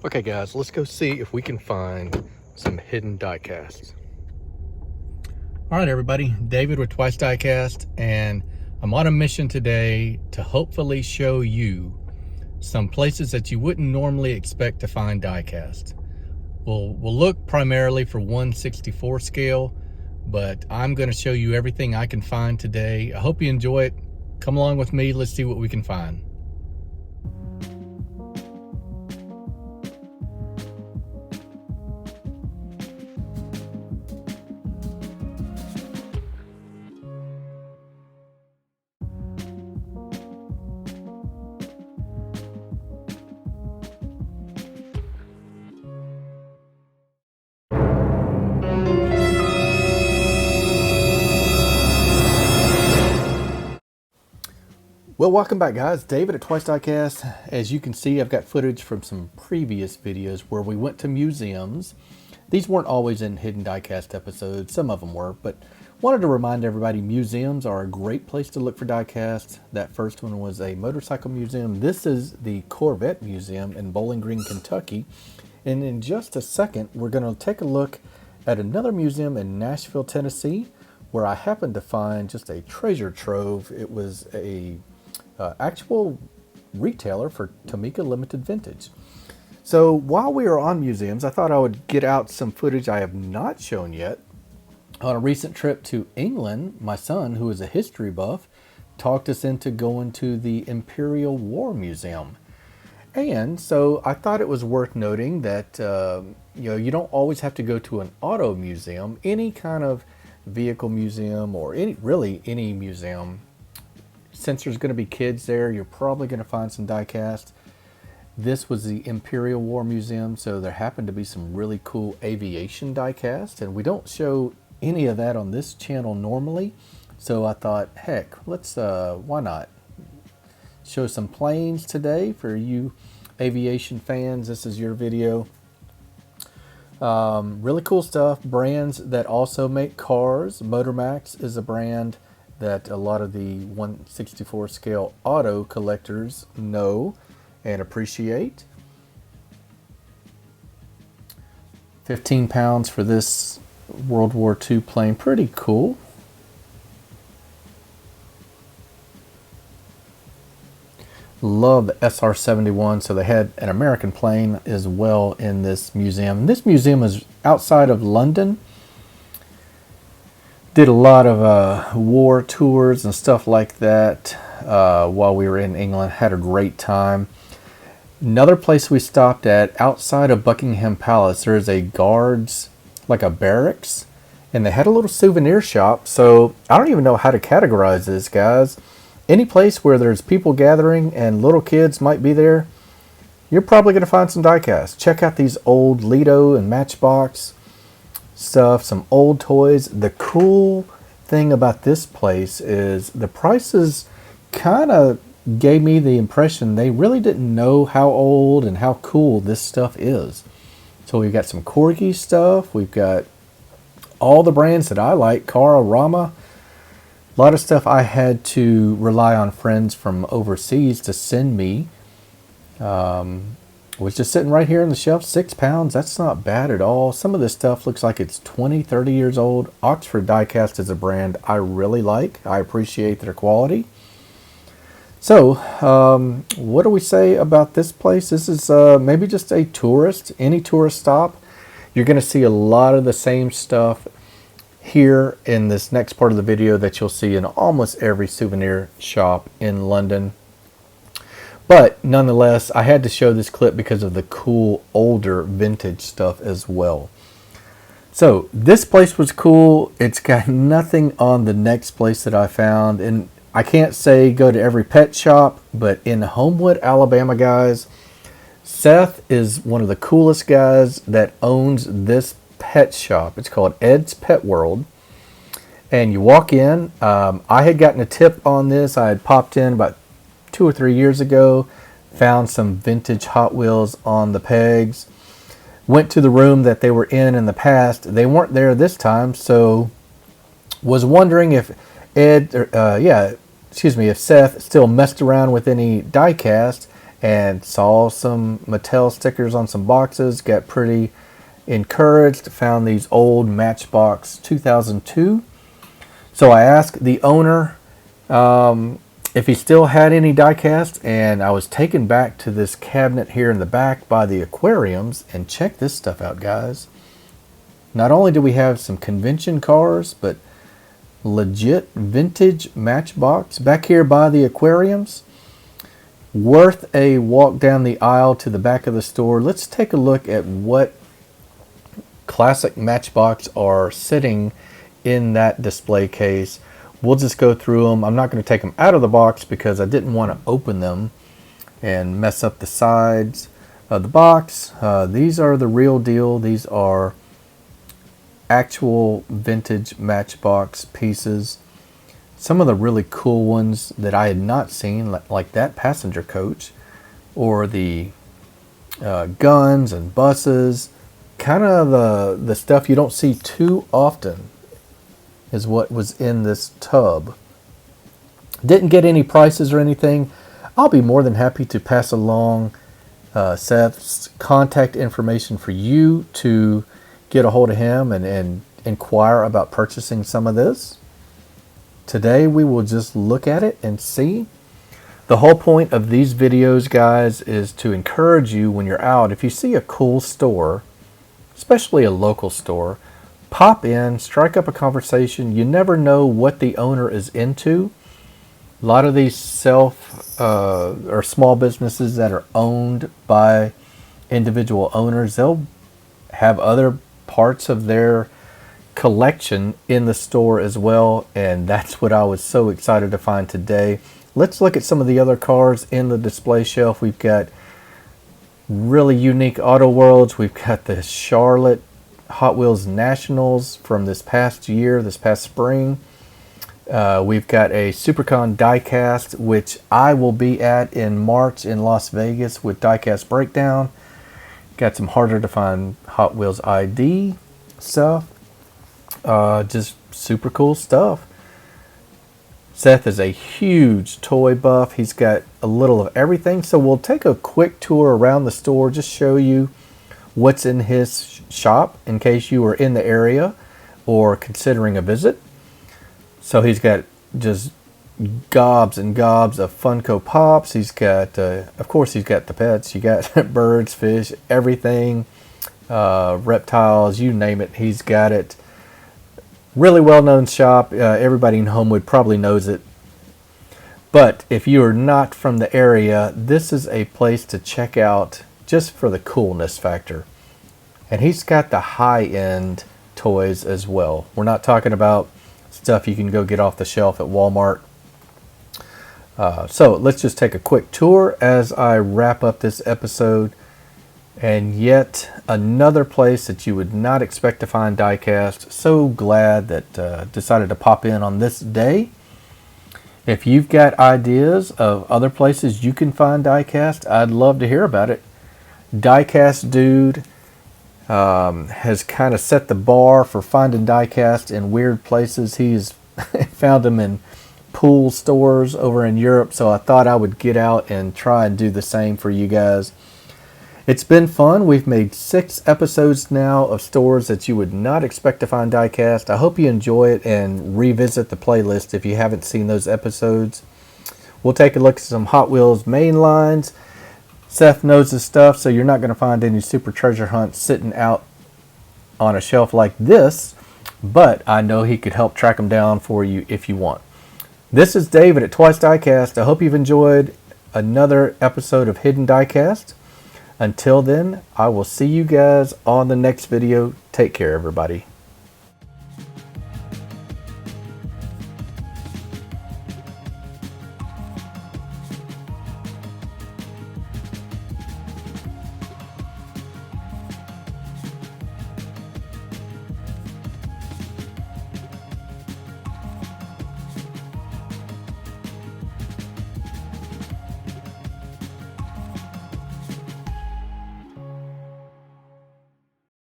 Okay guys, let's go see if we can find some hidden diecasts. All right everybody, David with Twice Diecast, and I'm on a mission today to hopefully show you some places that you wouldn't normally expect to find diecast. We'll look primarily for 1/64 scale, but I'm going to show you everything I can find today. I hope you enjoy it. Come along with me, let's see what we can find. Well, welcome back guys. David at Twice Diecast. As you can see, I've got footage from some previous videos where we went to museums. These weren't always in Hidden Diecast episodes, some of them were, but wanted to remind everybody museums are a great place to look for diecast. That first one was a motorcycle museum. This is the Corvette Museum in Bowling Green, Kentucky. And in just a second, we're going to take a look at another museum in Nashville, Tennessee, where I happened to find just a treasure trove. It was a actual retailer for Tomica Limited Vintage. So while we are on museums, I thought I would get out some footage I have not shown yet. On a recent trip to England, my son, who is a history buff, talked us into going to the Imperial War Museum. And so I thought it was worth noting that you don't always have to go to an auto museum. Any kind of vehicle museum or really any museum, since there's going to be kids there, you're probably going to find some diecast. This was the Imperial War Museum, so there happened to be some really cool aviation diecast, and we don't show any of that on this channel normally. So I thought, heck, let's why not show some planes today for you aviation fans. This is your video. Really cool stuff. Brands that also make cars. Motormax is a brand that a lot of the 1/64 scale auto collectors know and appreciate. 15 pounds for this World War II plane. Pretty cool. Love the SR-71. So they had an American plane as well in this museum. This museum is outside of London. Did a lot of war tours and stuff like that while we were in England. Had a great time. Another place we stopped at outside of Buckingham Palace, there is a guards, like a barracks, and they had a little souvenir shop. So I don't even know how to categorize this, guys. Any place where there's people gathering and little kids might be there, you're probably going to find some diecast. Check out these old Lido and Matchbox stuff, some old toys. The cool thing about this place is the prices kind of gave me the impression they really didn't know how old and how cool this stuff is. So we've got some Corgi stuff. We've got all the brands that I like. Cara-Rama. A lot of stuff I had to rely on friends from overseas to send me. Was just sitting right here on the shelf. 6 pounds, that's not bad at all. Some of this stuff looks like it's 20, 30 years old. Oxford Diecast is a brand I really like. I appreciate their quality. So, what do we say about this place? This is maybe just a tourist, any tourist stop. You're going to see a lot of the same stuff here in this next part of the video that you'll see in almost every souvenir shop in London. But nonetheless, I had to show this clip because of the cool older vintage stuff as well. So this place was cool. It's got nothing on the next place that I found. And I can't say go to every pet shop, but in Homewood, Alabama, guys, Seth is one of the coolest guys that owns this pet shop. It's called Eds Pet World. And you walk in. I had gotten a tip on this. I had popped in about 2 or 3 years ago, found some vintage Hot Wheels on the pegs, went to the room that they were in the past. They weren't there this time, so was wondering if if Seth still messed around with any diecast, and saw some Mattel stickers on some boxes, got pretty encouraged, found these old Matchbox 2002. So I asked the owner if he still had any diecast, and I was taken back to this cabinet here in the back by the aquariums, and check this stuff out, guys. Not only do we have some convention cars, but legit vintage Matchbox back here by the aquariums. Worth a walk down the aisle to the back of the store. Let's take a look at what classic Matchbox are sitting in that display case. We'll just go through them. I'm not going to take them out of the box because I didn't want to open them and mess up the sides of the box. These are the real deal. These are actual vintage Matchbox pieces. Some of the really cool ones that I had not seen, like that passenger coach, or the guns and buses, kind of the stuff you don't see too often is what was in this tub. Didn't get any prices or anything. I'll be more than happy to pass along Seth's contact information for you to get a hold of him and inquire about purchasing some of this. Today we will just look at it and see. The whole point of these videos, guys, is to encourage you when you're out. If you see a cool store, especially a local store, pop in, strike up a conversation. You never know what the owner is into. A lot of these or small businesses that are owned by individual owners, they'll have other parts of their collection in the store as well, and that's what I was so excited to find today. Let's look at some of the other cars in the display shelf. We've got really unique Auto Worlds. We've got the Charlotte Hot Wheels Nationals from this past spring. We've got a SuperCon diecast, which I will be at in March in Las Vegas with Diecast Breakdown. Got some harder to find Hot Wheels ID stuff. Just super cool stuff. Seth is a huge toy buff. He's got a little of everything. So we'll take a quick tour around the store, just show you what's in his shop in case you are in the area or considering a visit. So he's got just gobs and gobs of Funko Pops. He's got, of course, he's got the pets. You got birds, fish, everything, reptiles, you name it, he's got it. Really well-known shop. Everybody in Homewood probably knows it. But if you are not from the area, this is a place to check out just for the coolness factor. And he's got the high-end toys as well. We're not talking about stuff you can go get off the shelf at Walmart. So let's just take a quick tour as I wrap up this episode. And yet another place that you would not expect to find diecast. So glad that decided to pop in on this day. If you've got ideas of other places you can find diecast, I'd love to hear about it. Diecast Dude has kind of set the bar for finding diecast in weird places. He's found them in pool stores over in Europe, so I thought I would get out and try and do the same for you guys. It's been fun. We've made 6 episodes now of stores that you would not expect to find diecast. I hope you enjoy it and revisit the playlist if you haven't seen those episodes. We'll take a look at some Hot Wheels main lines. Seth knows his stuff, so you're not going to find any super treasure hunts sitting out on a shelf like this, but I know he could help track them down for you if you want. This is David at Twice Diecast. I hope you've enjoyed another episode of Hidden Diecast. Until then, I will see you guys on the next video. Take care, everybody.